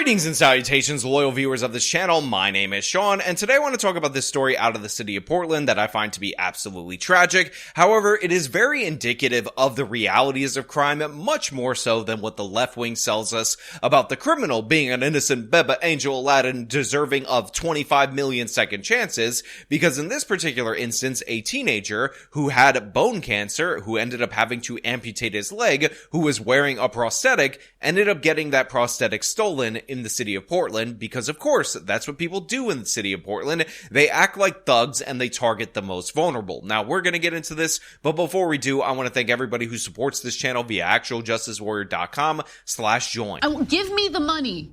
Greetings and salutations, loyal viewers of this channel. My name is Sean, and today I want to talk about this story out of the city of Portland that I find to be absolutely tragic. However, it is very indicative of the realities of crime, much more so than what the left wing sells us about the criminal being an innocent Beba Angel Aladdin deserving of 25 million second chances, because in this particular instance, a teenager who had bone cancer, who ended up having to amputate his leg, who was wearing a prosthetic, ended up getting that prosthetic stolen in the city of Portland, because of course, that's what people do in the city of Portland. They act like thugs and they target the most vulnerable. Now, we're going to get into this, but before we do, I want to thank everybody who supports this channel via actualjusticewarrior.com/join. Give me the money.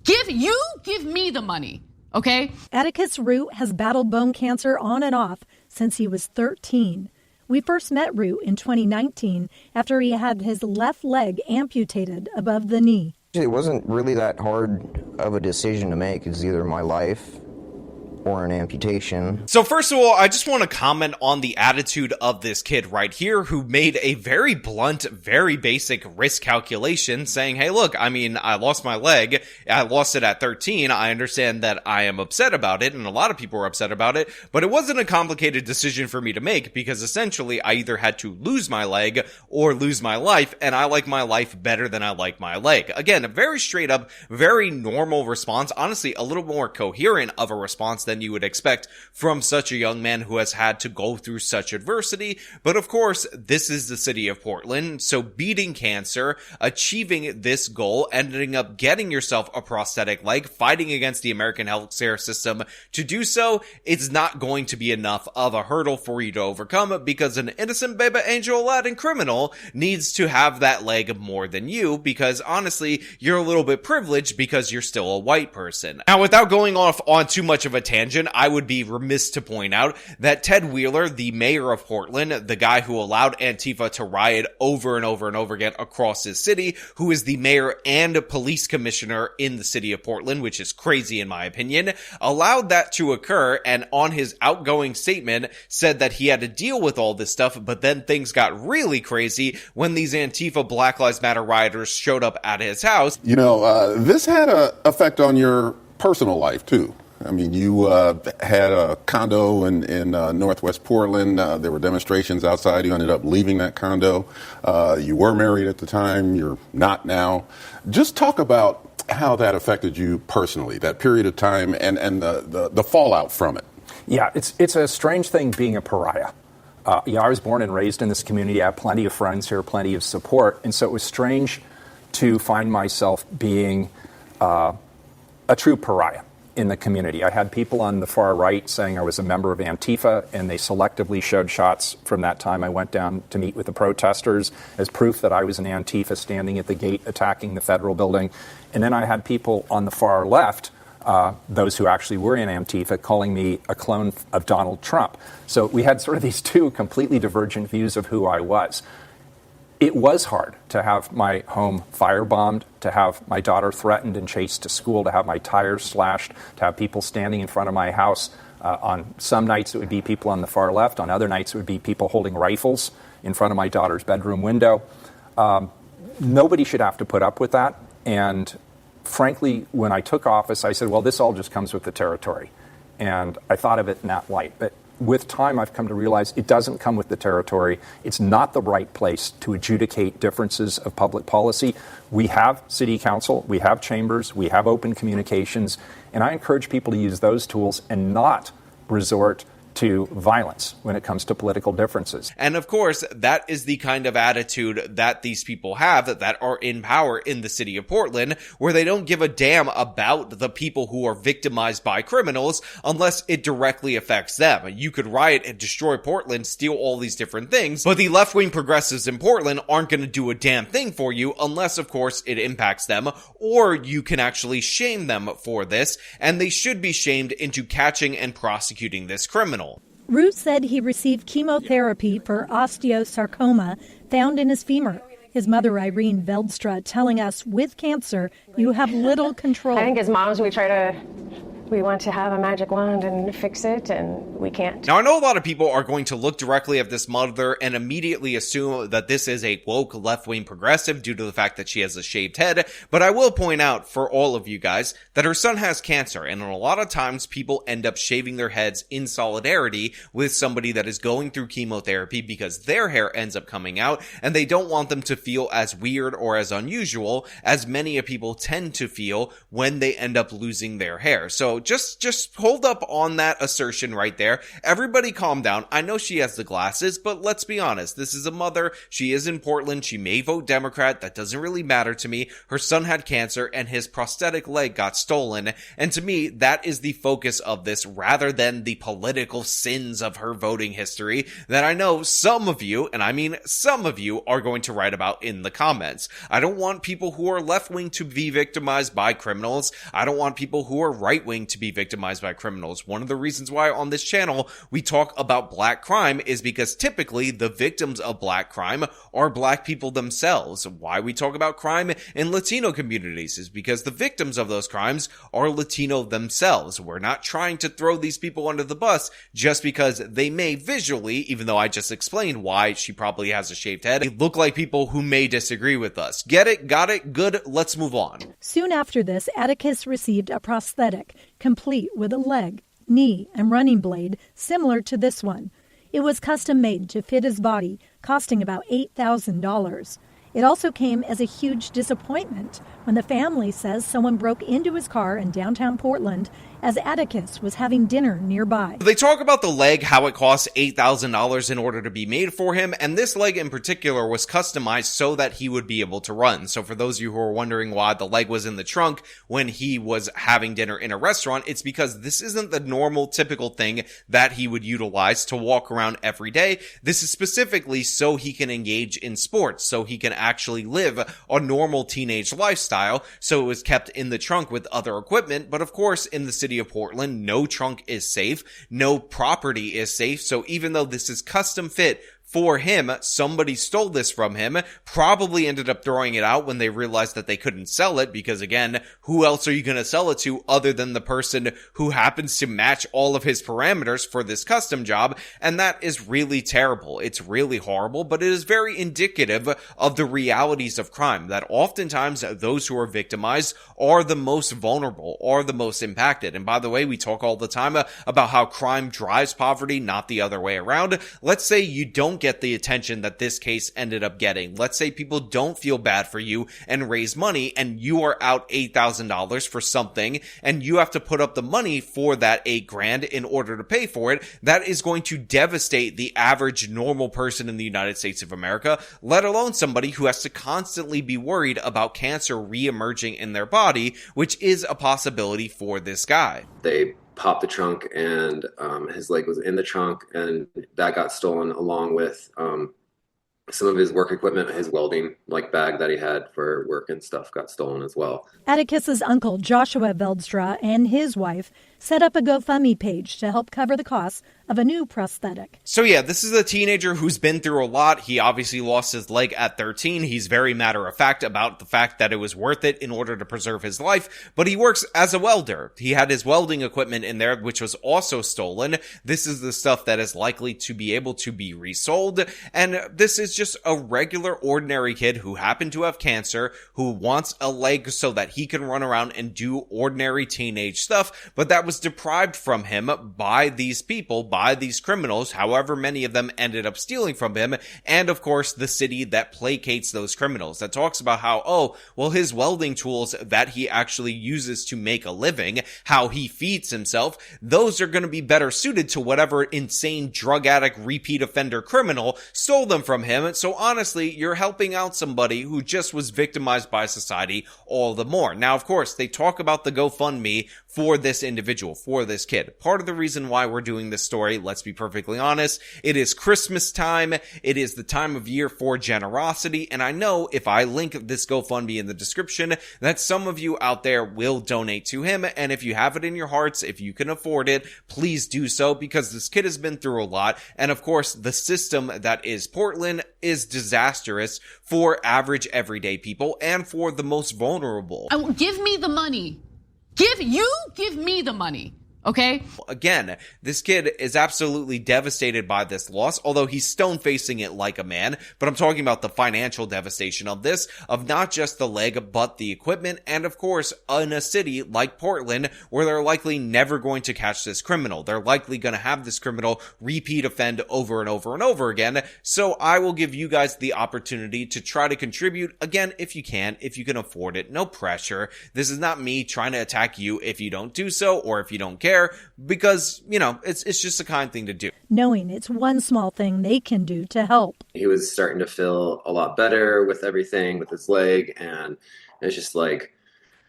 Give me the money. Okay? Atticus Root has battled bone cancer on and off since he was 13. We first met Root in 2019 after he had his left leg amputated above the knee. It wasn't really that hard of a decision to make. It's either my life or an amputation. So first of all, I just want to comment on the attitude of this kid right here who made a very blunt, very basic risk calculation saying, hey, look, I mean, I lost my leg. I lost it at 13. I understand that I am upset about it, and a lot of people are upset about it, but it wasn't a complicated decision for me to make because essentially I either had to lose my leg or lose my life, and I like my life better than I like my leg. Again, a very straight up, very normal response, honestly, a little more coherent of a response than you would expect from such a young man who has had to go through such adversity. But of course, this is the city of Portland, so beating cancer, achieving this goal, ending up getting yourself a prosthetic leg, fighting against the American healthcare system to do so, it's not going to be enough of a hurdle for you to overcome because an innocent Beba Angel Aladdin criminal needs to have that leg more than you because honestly, you're a little bit privileged because you're still a white person. Now, without going off on too much of a tangent, I would be remiss to point out that Ted Wheeler, the mayor of Portland, the guy who allowed Antifa to riot over and over and over again across his city, who is the mayor and police commissioner in the city of Portland, which is crazy in my opinion, allowed that to occur and on his outgoing statement said that he had to deal with all this stuff, but then things got really crazy when these Antifa Black Lives Matter rioters showed up at his house. You know, this had an effect on your personal life too. I mean, you had a condo in Northwest Portland. There were demonstrations outside. You ended up leaving that condo. You were married at the time. You're not now. Just talk about how that affected you personally, that period of time and the fallout from it. Yeah, it's a strange thing being a pariah. I was born and raised in this community. I have plenty of friends here, plenty of support. And so it was strange to find myself being a true pariah in the community. I had people on the far right saying I was a member of Antifa, and they selectively showed shots from that time. I went down to meet with the protesters as proof that I was an Antifa standing at the gate attacking the federal building. And then I had people on the far left, those who actually were in Antifa, calling me a clone of Donald Trump. So we had sort of these two completely divergent views of who I was. It was hard to have my home firebombed, to have my daughter threatened and chased to school, to have my tires slashed, to have people standing in front of my house. On some nights it would be people on the far left. On other nights it would be people holding rifles in front of my daughter's bedroom window. Nobody should have to put up with that. And frankly, when I took office, I said, well, this all just comes with the territory. And I thought of it in that light. But with time, I've come to realize it doesn't come with the territory. It's not the right place to adjudicate differences of public policy. We have city council, we have chambers, we have open communications, and I encourage people to use those tools and not resort to violence when it comes to political differences. And of course, that is the kind of attitude that these people have that are in power in the city of Portland, where they don't give a damn about the people who are victimized by criminals unless it directly affects them. You could riot and destroy Portland, steal all these different things, but the left-wing progressives in Portland aren't going to do a damn thing for you unless, of course, it impacts them, or you can actually shame them for this, and they should be shamed into catching and prosecuting this criminal. Root said he received chemotherapy for osteosarcoma found in his femur. His mother, Irene Veldstra, telling us with cancer, you have little control. I think as moms, we try to we want to have a magic wand and fix it, and we can't. Now, I know a lot of people are going to look directly at this mother and immediately assume that this is a woke left-wing progressive due to the fact that she has a shaved head, but I will point out for all of you guys that her son has cancer, and a lot of times people end up shaving their heads in solidarity with somebody that is going through chemotherapy because their hair ends up coming out, and they don't want them to feel as weird or as unusual as many people tend to feel when they end up losing their hair. So just hold up on that assertion right there. Everybody calm down. I know she has the glasses, but let's be honest. This is a mother. She is in Portland. She may vote Democrat. That doesn't really matter to me. Her son had cancer and his prosthetic leg got stolen. And to me, that is the focus of this rather than the political sins of her voting history that I know some of you, and I mean some of you, are going to write about in the comments. I don't want people who are left-wing to be victimized by criminals. I don't want people who are right-wing to be victimized by criminals. One of the reasons why on this channel we talk about black crime is because typically the victims of black crime are black people themselves. Why we talk about crime in Latino communities is because the victims of those crimes are Latino themselves. We're not trying to throw these people under the bus just because they may visually, even though I just explained why she probably has a shaved head, they look like people who may disagree with us. Get it? Got it? Good. Let's move on. Soon after this, Atticus received a prosthetic, complete with a leg, knee, and running blade similar to this one. It was custom made to fit his body, costing about $8,000. It also came as a huge disappointment when the family says someone broke into his car in downtown Portland as Atticus was having dinner nearby. They talk about the leg, how it costs $8,000 in order to be made for him, and this leg in particular was customized so that he would be able to run. So for those of you who are wondering why the leg was in the trunk when he was having dinner in a restaurant, it's because this isn't the normal, typical thing that he would utilize to walk around every day. This is specifically so he can engage in sports, so he can actually live a normal teenage lifestyle. So it was kept in the trunk with other equipment, but of course in the city of Portland, no trunk is safe, no property is safe. So even though this is custom fit for him, somebody stole this from him, probably ended up throwing it out when they realized that they couldn't sell it, because again, who else are you going to sell it to other than the person who happens to match all of his parameters for this custom job? And that is really terrible. It's really horrible, but it is very indicative of the realities of crime, that oftentimes those who are victimized are the most vulnerable, are the most impacted. And by the way, we talk all the time about how crime drives poverty, not the other way around. Let's say you don't get the attention that this case ended up getting. Let's say people don't feel bad for you and raise money, and you are out $8,000 for something, and you have to put up the money for that $8,000 in order to pay for it. That is going to devastate the average normal person in the United States of America, let alone somebody who has to constantly be worried about cancer re-emerging in their body, which is a possibility for this guy. They popped the trunk, and his leg was in the trunk, and that got stolen along with some of his work equipment. His welding bag that he had for work and stuff got stolen as well. Atticus's uncle, Joshua Veldstra, and his wife set up a GoFundMe page to help cover the costs of a new prosthetic. So yeah, this is a teenager who's been through a lot. He obviously lost his leg at 13. He's very matter of fact about the fact that it was worth it in order to preserve his life, but he works as a welder. He had his welding equipment in there, which was also stolen. This is the stuff that is likely to be able to be resold, and this is just a regular, ordinary kid who happened to have cancer, who wants a leg so that he can run around and do ordinary teenage stuff, but that was deprived from him by these people, by these criminals, however many of them ended up stealing from him, and of course the city that placates those criminals, that talks about how, oh, well, his welding tools that he actually uses to make a living, how he feeds himself, those are going to be better suited to whatever insane drug addict, repeat offender criminal stole them from him. So honestly, you're helping out somebody who just was victimized by society all the more. Now, of course, they talk about the GoFundMe for this individual, for this kid. Part of the reason why we're doing this story, let's be perfectly honest, it is Christmas time. It is the time of year for generosity. And I know if I link this GoFundMe in the description, that some of you out there will donate to him. And if you have it in your hearts, if you can afford it, please do so, because this kid has been through a lot. And of course, the system that is Portland is disastrous for average everyday people and for the most vulnerable. Give me the money. Give me the money. Okay? Again, this kid is absolutely devastated by this loss, although he's stone-facing it like a man, but I'm talking about the financial devastation of this, of not just the leg, but the equipment, and of course, in a city like Portland, where they're likely never going to catch this criminal. They're likely going to have this criminal repeat offend over and over and over again, so I will give you guys the opportunity to try to contribute, again, if you can afford it, no pressure. This is not me trying to attack you if you don't do so, or if you don't care, because, you know, it's just a kind thing to do. Knowing it's one small thing they can do to help. He was starting to feel a lot better with everything, with his leg, and it's just like,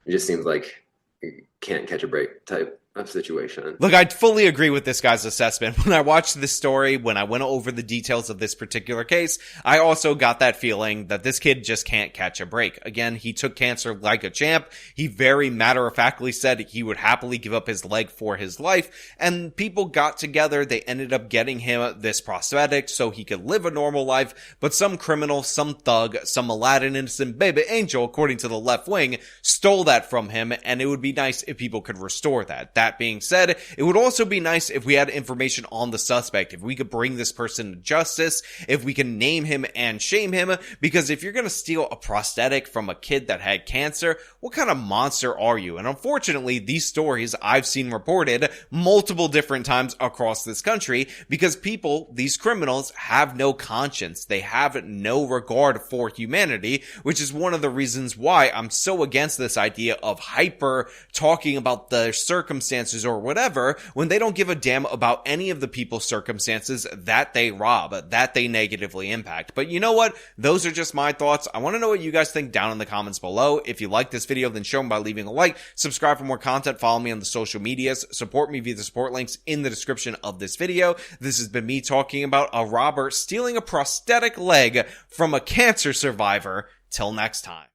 it just seems like you can't catch a break type of situation. Look, I fully agree with this guy's assessment. When I watched this story, when I went over the details of this particular case, I also got that feeling that this kid just can't catch a break. Again, he took cancer like a champ. He very matter-of-factly said he would happily give up his leg for his life, and people got together. They ended up getting him this prosthetic so he could live a normal life, but some criminal, some thug, some Aladdin innocent baby angel, according to the left wing, stole that from him, and it would be nice if people could restore that. That being said, it would also be nice if we had information on the suspect, if we could bring this person to justice, if we can name him and shame him, because if you're going to steal a prosthetic from a kid that had cancer, what kind of monster are you? And unfortunately, these stories I've seen reported multiple different times across this country because people, these criminals, have no conscience. They have no regard for humanity, which is one of the reasons why I'm so against this idea of hyper talking about the circumstances or whatever when they don't give a damn about any of the people's circumstances that they rob, that they negatively impact. But you know what? Those are just my thoughts. I want to know what you guys think down in the comments below. If you like this video, then show them by leaving a like, subscribe for more content, follow me on the social medias, support me via the support links in the description of this video. This has been me talking about a robber stealing a prosthetic leg from a cancer survivor. Till next time.